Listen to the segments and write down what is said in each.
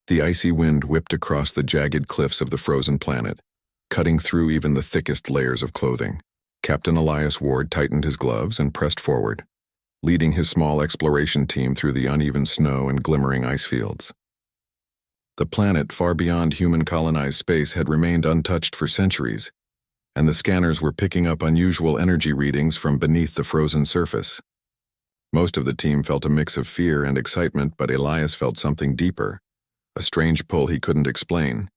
The icy wind whipped across the jagged cliffs of the frozen planet, cutting through even the thickest layers of clothing. Captain Elias Ward tightened his gloves and pressed forward, leading his small exploration team through the uneven snow and glimmering ice fields. The planet, far beyond human-colonized space, had remained untouched for centuries, and the scanners were picking up unusual energy readings from beneath the frozen surface. Most of the team felt a mix of fear and excitement, but Elias felt something deeper, a strange pull he couldn't explain.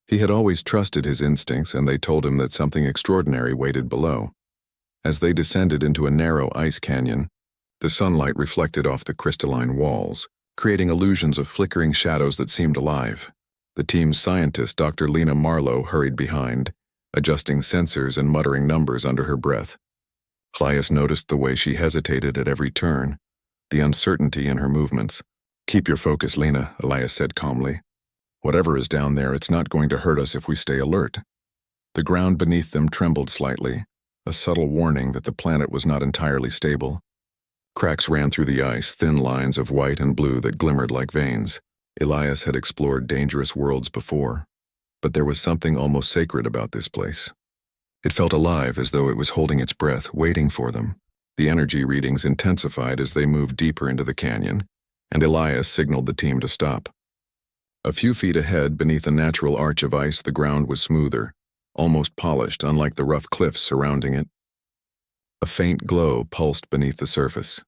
He had always trusted his instincts, and they told him that something extraordinary waited below. As they descended into a narrow ice canyon, the sunlight reflected off the crystalline walls, creating illusions of flickering shadows that seemed alive. The team's scientist, Dr. Lena Marlowe, hurried behind, adjusting sensors and muttering numbers under her breath. Elias noticed the way she hesitated at every turn, the uncertainty in her movements. "Keep your focus, Lena," Elias said calmly. "Whatever is down there, it's not going to hurt us if we stay alert." The ground beneath them trembled slightly, a subtle warning that the planet was not entirely stable. Cracks ran through the ice, thin lines of white and blue that glimmered like veins. Elias had explored dangerous worlds before, but there was something almost sacred about this place. It felt alive, as though it was holding its breath, waiting for them. The energy readings intensified as they moved deeper into the canyon, and Elias signaled the team to stop. A few feet ahead, beneath a natural arch of ice, the ground was smoother, almost polished, unlike the rough cliffs surrounding it. A faint glow pulsed beneath the surface.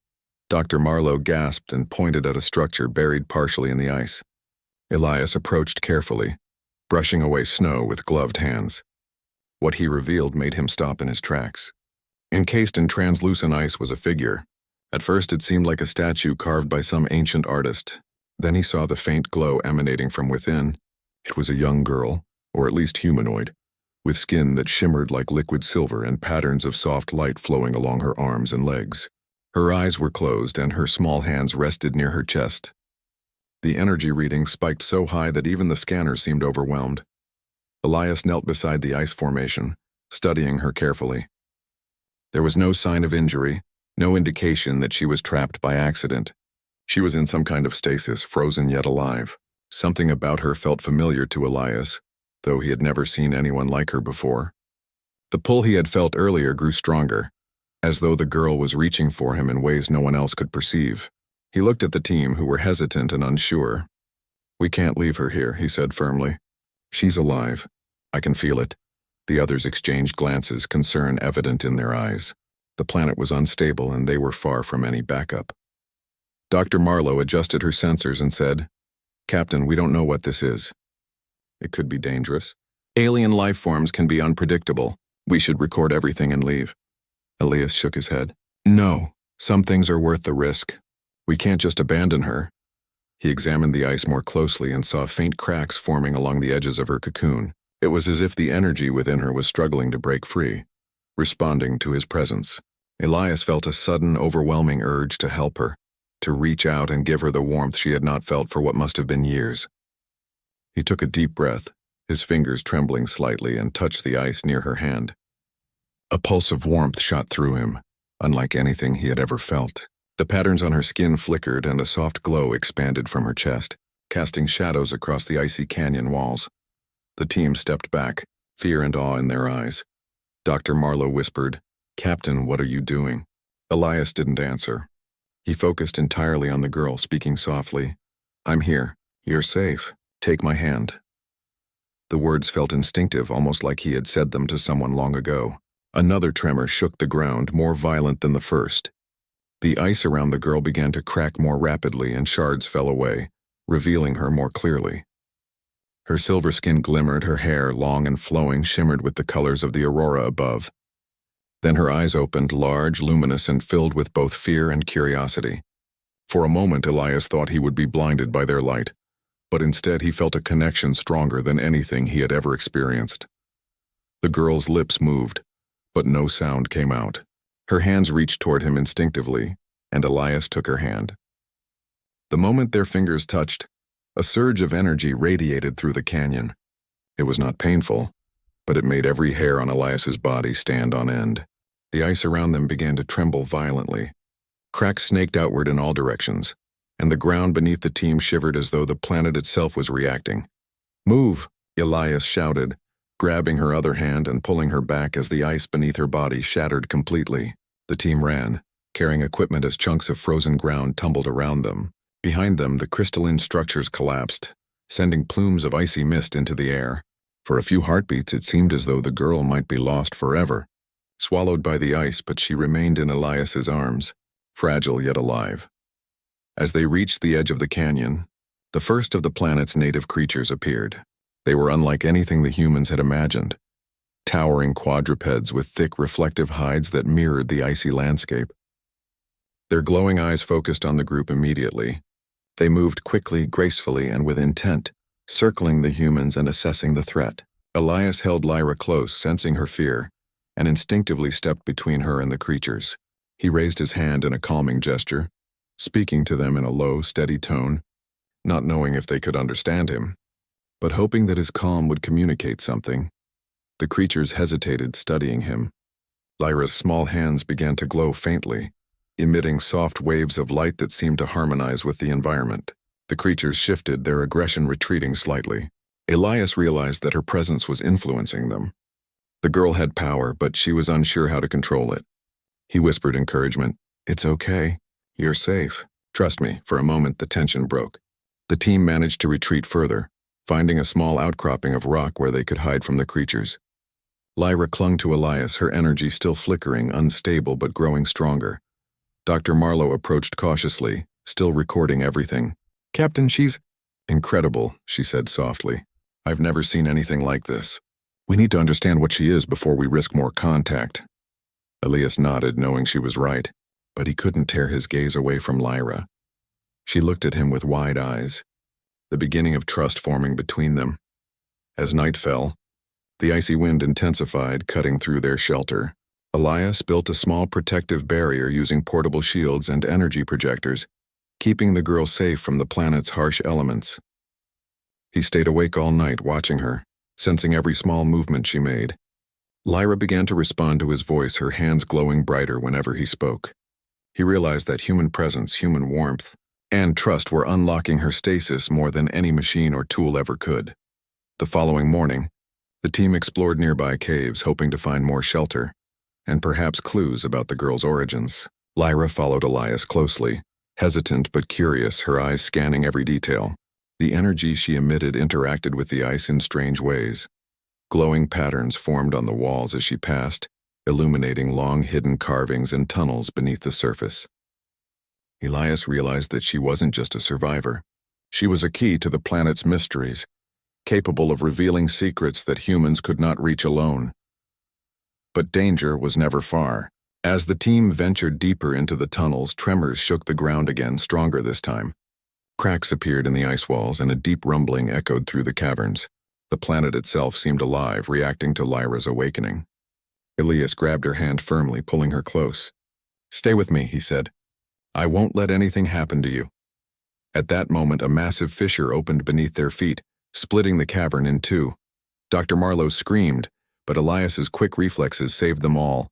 Dr. Marlowe gasped and pointed at a structure buried partially in the ice. Elias approached carefully, brushing away snow with gloved hands. What he revealed made him stop in his tracks. Encased in translucent ice was a figure. At first it seemed like a statue carved by some ancient artist. Then he saw the faint glow emanating from within. It was a young girl, or at least humanoid, with skin that shimmered like liquid silver and patterns of soft light flowing along her arms and legs. Her eyes were closed and her small hands rested near her chest. The energy reading spiked so high that even the scanner seemed overwhelmed. Elias knelt beside the ice formation, studying her carefully. There was no sign of injury, no indication that she was trapped by accident. She was in some kind of stasis, frozen yet alive. Something about her felt familiar to Elias, though he had never seen anyone like her before. The pull he had felt earlier grew stronger, as though the girl was reaching for him in ways no one else could perceive. He looked at the team, who were hesitant and unsure. "We can't leave her here," he said firmly. "She's alive. I can feel it." The others exchanged glances, concern evident in their eyes. The planet was unstable, and they were far from any backup. Dr. Marlowe adjusted her sensors and said, "Captain, we don't know what this is. It could be dangerous. Alien life forms can be unpredictable. We should record everything and leave." Elias shook his head. "No, some things are worth the risk. We can't just abandon her." He examined the ice more closely and saw faint cracks forming along the edges of her cocoon. It was as if the energy within her was struggling to break free, responding to his presence. Elias felt a sudden, overwhelming urge to help her, to reach out and give her the warmth she had not felt for what must have been years. He took a deep breath, his fingers trembling slightly, and touched the ice near her hand. A pulse of warmth shot through him, unlike anything he had ever felt. The patterns on her skin flickered and a soft glow expanded from her chest, casting shadows across the icy canyon walls. The team stepped back, fear and awe in their eyes. Dr. Marlowe whispered, "Captain, what are you doing?" Elias didn't answer. He focused entirely on the girl, speaking softly. "I'm here. You're safe. Take my hand." The words felt instinctive, almost like he had said them to someone long ago. Another tremor shook the ground, more violent than the first. The ice around the girl began to crack more rapidly and shards fell away, revealing her more clearly. Her silver skin glimmered, her hair, long and flowing, shimmered with the colors of the aurora above. Then her eyes opened, large, luminous, and filled with both fear and curiosity. For a moment, Elias thought he would be blinded by their light, but instead he felt a connection stronger than anything he had ever experienced. The girl's lips moved, but no sound came out. Her hands reached toward him instinctively, and Elias took her hand. The moment their fingers touched, a surge of energy radiated through the canyon. It was not painful, but it made every hair on Elias's body stand on end. The ice around them began to tremble violently. Cracks snaked outward in all directions, and the ground beneath the team shivered as though the planet itself was reacting. "Move!" Elias shouted, grabbing her other hand and pulling her back as the ice beneath her body shattered completely. The team ran, carrying equipment as chunks of frozen ground tumbled around them. Behind them, the crystalline structures collapsed, sending plumes of icy mist into the air. For a few heartbeats, it seemed as though the girl might be lost forever, swallowed by the ice, but she remained in Elias's arms, fragile yet alive. As they reached the edge of the canyon, the first of the planet's native creatures appeared. They were unlike anything the humans had imagined, towering quadrupeds with thick reflective hides that mirrored the icy landscape. Their glowing eyes focused on the group immediately. They moved quickly, gracefully, and with intent, circling the humans and assessing the threat. Elias held Lyra close, sensing her fear, and instinctively stepped between her and the creatures. He raised his hand in a calming gesture, speaking to them in a low, steady tone, not knowing if they could understand him, but hoping that his calm would communicate something. The creatures hesitated, studying him. Lyra's small hands began to glow faintly, emitting soft waves of light that seemed to harmonize with the environment. The creatures shifted, their aggression retreating slightly. Elias realized that her presence was influencing them. The girl had power, but she was unsure how to control it. He whispered encouragement, "It's okay. You're safe. Trust me." For a moment, the tension broke. The team managed to retreat further, finding a small outcropping of rock where they could hide from the creatures. Lyra clung to Elias, her energy still flickering, unstable but growing stronger. Dr. Marlowe approached cautiously, still recording everything. "Captain, she's incredible," she said softly. "I've never seen anything like this. We need to understand what she is before we risk more contact." Elias nodded, knowing she was right, but he couldn't tear his gaze away from Lyra. She looked at him with wide eyes, the beginning of trust forming between them. As night fell, the icy wind intensified, cutting through their shelter. Elias built a small protective barrier using portable shields and energy projectors, keeping the girl safe from the planet's harsh elements. He stayed awake all night, watching her, sensing every small movement she made. Lyra began to respond to his voice, her hands glowing brighter whenever he spoke. He realized that human presence, human warmth, and trust were unlocking her stasis more than any machine or tool ever could. The following morning, the team explored nearby caves, hoping to find more shelter, and perhaps clues about the girl's origins. Lyra followed Elias closely, hesitant but curious, her eyes scanning every detail. The energy she emitted interacted with the ice in strange ways. Glowing patterns formed on the walls as she passed, illuminating long hidden carvings and tunnels beneath the surface. Elias realized that she wasn't just a survivor. She was a key to the planet's mysteries, capable of revealing secrets that humans could not reach alone. But danger was never far. As the team ventured deeper into the tunnels, tremors shook the ground again, stronger this time. Cracks appeared in the ice walls, and a deep rumbling echoed through the caverns. The planet itself seemed alive, reacting to Lyra's awakening. Elias grabbed her hand firmly, pulling her close. "Stay with me," he said. "I won't let anything happen to you." At that moment, a massive fissure opened beneath their feet, splitting the cavern in two. Dr. Marlowe screamed, but Elias's quick reflexes saved them all.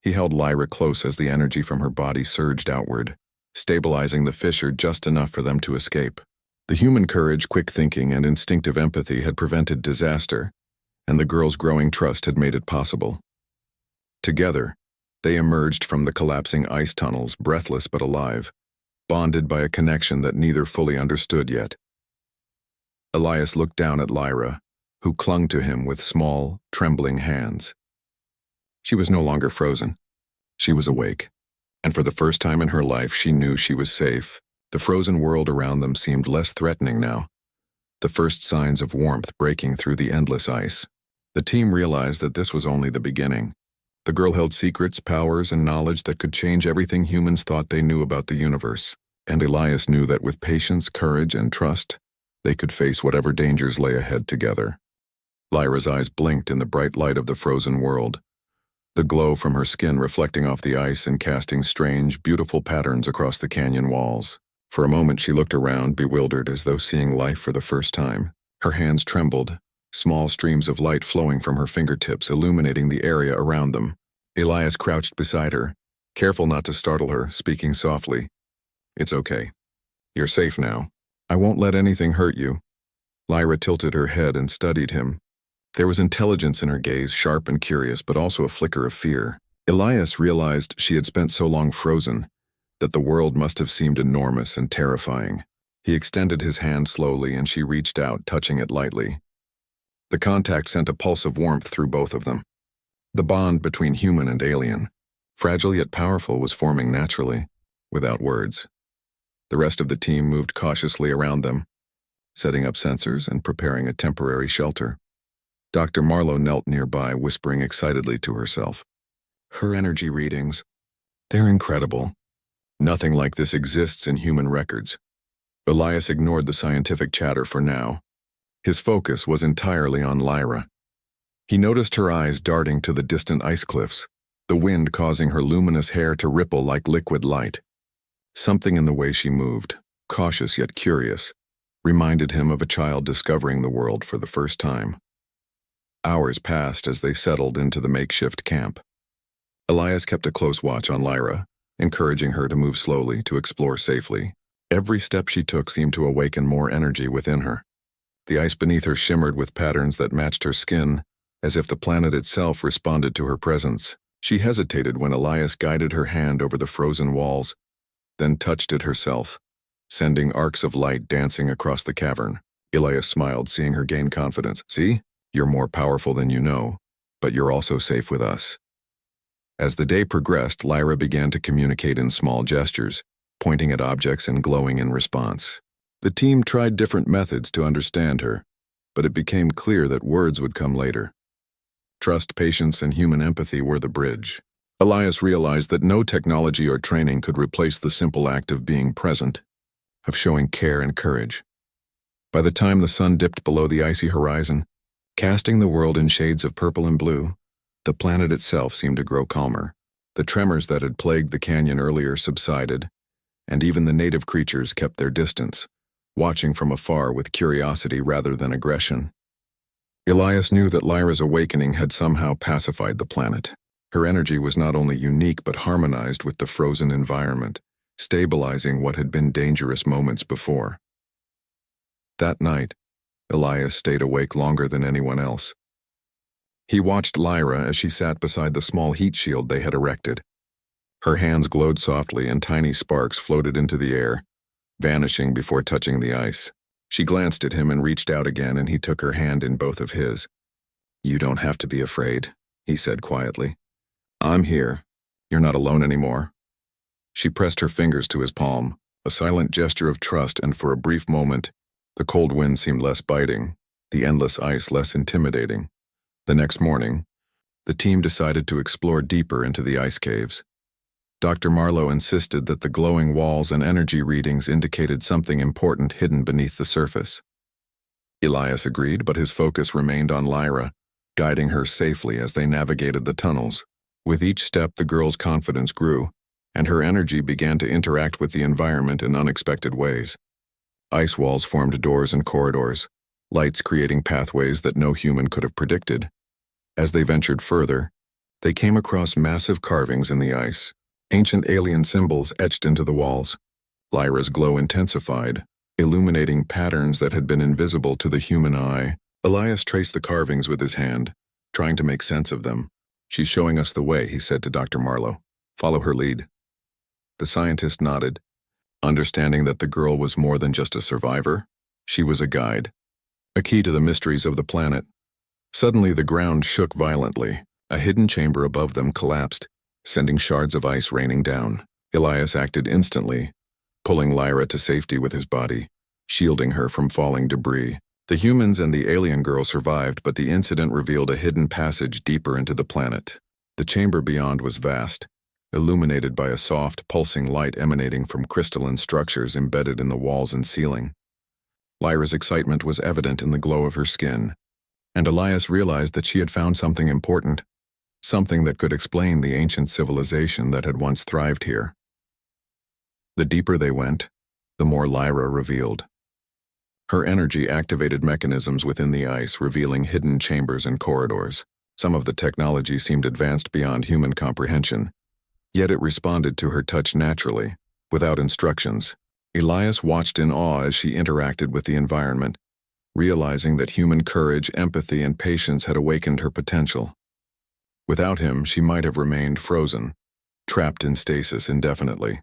He held Lyra close as the energy from her body surged outward, stabilizing the fissure just enough for them to escape. The human courage, quick thinking, and instinctive empathy had prevented disaster, and the girl's growing trust had made it possible. Together, they emerged from the collapsing ice tunnels, breathless but alive, bonded by a connection that neither fully understood yet. Elias looked down at Lyra, who clung to him with small, trembling hands. She was no longer frozen. She was awake, and for the first time in her life she knew she was safe. The frozen world around them seemed less threatening now, the first signs of warmth breaking through the endless ice. The team realized that this was only the beginning. The girl held secrets, powers, and knowledge that could change everything humans thought they knew about the universe, and Elias knew that with patience, courage, and trust, they could face whatever dangers lay ahead together. Lyra's eyes blinked in the bright light of the frozen world, the glow from her skin reflecting off the ice and casting strange, beautiful patterns across the canyon walls. For a moment she looked around, bewildered, as though seeing life for the first time. Her hands trembled, small streams of light flowing from her fingertips, illuminating the area around them. Elias crouched beside her, careful not to startle her, speaking softly. "It's okay. You're safe now. I won't let anything hurt you. Lyra tilted her head and studied him. There was intelligence in her gaze, sharp and curious, but also a flicker of fear. Elias realized she had spent so long frozen that the world must have seemed enormous and terrifying. He extended his hand slowly and she reached out, touching it lightly. The contact sent a pulse of warmth through both of them. The bond between human and alien, fragile yet powerful, was forming naturally, without words. The rest of the team moved cautiously around them, setting up sensors and preparing a temporary shelter. Dr. Marlowe knelt nearby, whispering excitedly to herself. Her energy readings, they're incredible. Nothing like this exists in human records. Elias ignored the scientific chatter for now. His focus was entirely on Lyra. He noticed her eyes darting to the distant ice cliffs, the wind causing her luminous hair to ripple like liquid light. Something in the way she moved, cautious yet curious, reminded him of a child discovering the world for the first time. Hours passed as they settled into the makeshift camp. Elias kept a close watch on Lyra, encouraging her to move slowly, to explore safely. Every step she took seemed to awaken more energy within her. The ice beneath her shimmered with patterns that matched her skin, as if the planet itself responded to her presence. She hesitated when Elias guided her hand over the frozen walls, then touched it herself, sending arcs of light dancing across the cavern. Elias smiled, seeing her gain confidence. See? You're more powerful than you know, but you're also safe with us. As the day progressed, Lyra began to communicate in small gestures, pointing at objects and glowing in response. The team tried different methods to understand her, but it became clear that words would come later. Trust, patience, and human empathy were the bridge. Elias realized that no technology or training could replace the simple act of being present, of showing care and courage. By the time the sun dipped below the icy horizon, casting the world in shades of purple and blue, the planet itself seemed to grow calmer. The tremors that had plagued the canyon earlier subsided, and even the native creatures kept their distance, watching from afar with curiosity rather than aggression. Elias knew that Lyra's awakening had somehow pacified the planet. Her energy was not only unique but harmonized with the frozen environment, stabilizing what had been dangerous moments before. That night, Elias stayed awake longer than anyone else. He watched Lyra as she sat beside the small heat shield they had erected. Her hands glowed softly and tiny sparks floated into the air, vanishing before touching the ice. She glanced at him and reached out again, and he took her hand in both of his. You don't have to be afraid, he said quietly. I'm here. You're not alone anymore. She pressed her fingers to his palm, a silent gesture of trust, and for a brief moment, the cold wind seemed less biting, the endless ice less intimidating. The next morning, the team decided to explore deeper into the ice caves. Dr. Marlowe insisted that the glowing walls and energy readings indicated something important hidden beneath the surface. Elias agreed, but his focus remained on Lyra, guiding her safely as they navigated the tunnels. With each step, the girl's confidence grew, and her energy began to interact with the environment in unexpected ways. Ice walls formed doors and corridors, lights creating pathways that no human could have predicted. As they ventured further, they came across massive carvings in the ice, ancient alien symbols etched into the walls. Lyra's glow intensified, illuminating patterns that had been invisible to the human eye. Elias traced the carvings with his hand, trying to make sense of them. She's showing us the way, he said to Dr. Marlowe. Follow her lead. The scientist nodded, understanding that the girl was more than just a survivor. She was a guide, a key to the mysteries of the planet. Suddenly the ground shook violently. A hidden chamber above them collapsed, sending shards of ice raining down. Elias acted instantly, pulling Lyra to safety with his body, shielding her from falling debris. The humans and the alien girl survived, but the incident revealed a hidden passage deeper into the planet. The chamber beyond was vast, illuminated by a soft, pulsing light emanating from crystalline structures embedded in the walls and ceiling. Lyra's excitement was evident in the glow of her skin, and Elias realized that she had found something important, something that could explain the ancient civilization that had once thrived here. The deeper they went, the more Lyra revealed. Her energy activated mechanisms within the ice, revealing hidden chambers and corridors. Some of the technology seemed advanced beyond human comprehension, yet it responded to her touch naturally, without instructions. Elias watched in awe as she interacted with the environment, realizing that human courage, empathy, and patience had awakened her potential. Without him, she might have remained frozen, trapped in stasis indefinitely.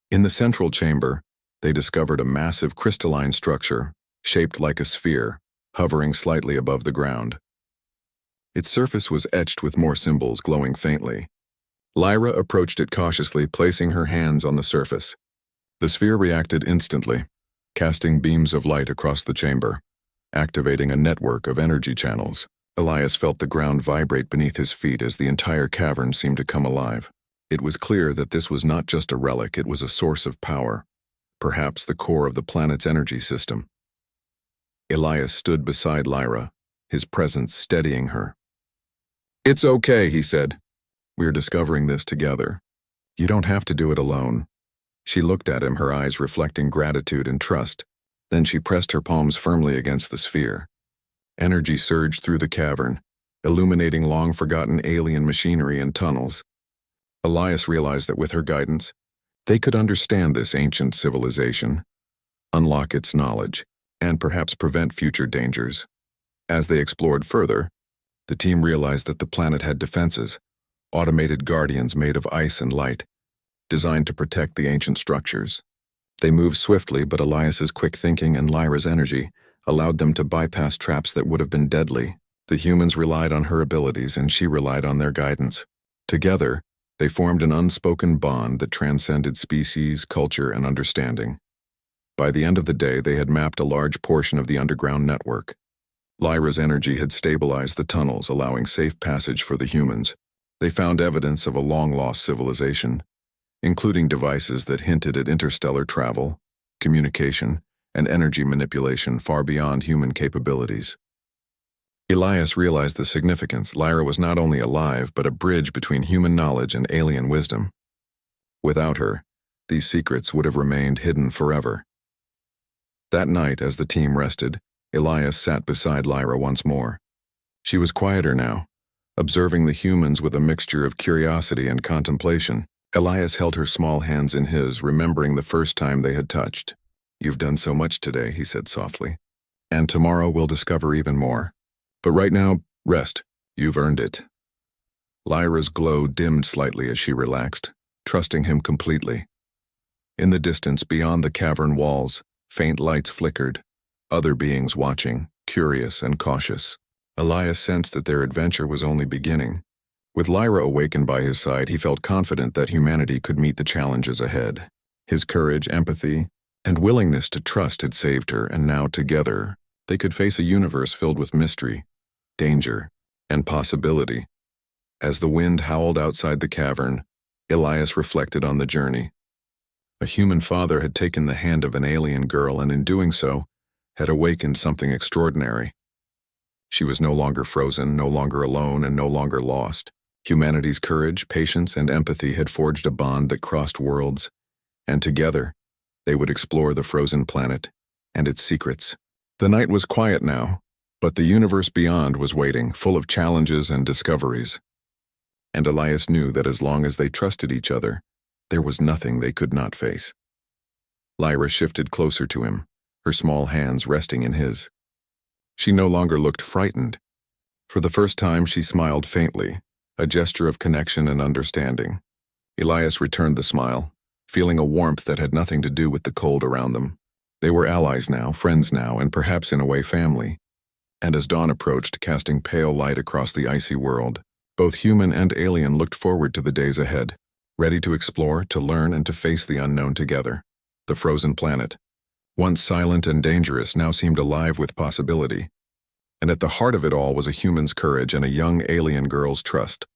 In the central chamber, they discovered a massive crystalline structure, shaped like a sphere, hovering slightly above the ground. Its surface was etched with more symbols glowing faintly. Lyra approached it cautiously, placing her hands on the surface. The sphere reacted instantly, casting beams of light across the chamber, activating a network of energy channels. Elias felt the ground vibrate beneath his feet as the entire cavern seemed to come alive. It was clear that this was not just a relic, it was a source of power, perhaps the core of the planet's energy system. Elias stood beside Lyra, his presence steadying her. "It's okay," he said. "We're discovering this together. You don't have to do it alone." She looked at him, her eyes reflecting gratitude and trust. Then she pressed her palms firmly against the sphere. Energy surged through the cavern, illuminating long-forgotten alien machinery and tunnels. Elias realized that with her guidance, they could understand this ancient civilization, unlock its knowledge, and perhaps prevent future dangers. As they explored further, the team realized that the planet had defenses, automated guardians made of ice and light, designed to protect the ancient structures. They moved swiftly, but Elias's quick thinking and Lyra's energy allowed them to bypass traps that would have been deadly. The humans relied on her abilities, and she relied on their guidance. Together, they formed an unspoken bond that transcended species, culture, and understanding. By the end of the day, they had mapped a large portion of the underground network. Lyra's energy had stabilized the tunnels, allowing safe passage for the humans. They found evidence of a long-lost civilization, including devices that hinted at interstellar travel, communication, and energy manipulation far beyond human capabilities. Elias realized the significance. Lyra was not only alive, but a bridge between human knowledge and alien wisdom. Without her, these secrets would have remained hidden forever. That night, as the team rested, Elias sat beside Lyra once more. She was quieter now, observing the humans with a mixture of curiosity and contemplation. Elias held her small hands in his, remembering the first time they had touched. "You've done so much today," he said softly. "And tomorrow we'll discover even more. But right now, rest. You've earned it." Lyra's glow dimmed slightly as she relaxed, trusting him completely. In the distance, beyond the cavern walls, faint lights flickered, other beings watching, curious and cautious. Elias sensed that their adventure was only beginning. With Lyra awakened by his side, he felt confident that humanity could meet the challenges ahead. His courage, empathy, and willingness to trust had saved her, and now together, they could face a universe filled with mystery, danger, and possibility. As the wind howled outside the cavern, Elias reflected on the journey. A human father had taken the hand of an alien girl, and in doing so, had awakened something extraordinary. She was no longer frozen, no longer alone, and no longer lost. Humanity's courage, patience, and empathy had forged a bond that crossed worlds, and together, they would explore the frozen planet and its secrets. The night was quiet now, but the universe beyond was waiting, full of challenges and discoveries. And Elias knew that as long as they trusted each other, there was nothing they could not face. Lyra shifted closer to him, her small hands resting in his. She no longer looked frightened. For the first time, she smiled faintly, a gesture of connection and understanding. Elias returned the smile, feeling a warmth that had nothing to do with the cold around them. They were allies now, friends now, and perhaps in a way family. And as dawn approached, casting pale light across the icy world, both human and alien looked forward to the days ahead, ready to explore, to learn, and to face the unknown together. The frozen planet, once silent and dangerous, now seemed alive with possibility. And at the heart of it all was a human's courage and a young alien girl's trust.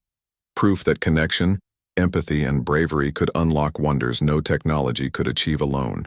Proof that connection, empathy, and bravery could unlock wonders no technology could achieve alone.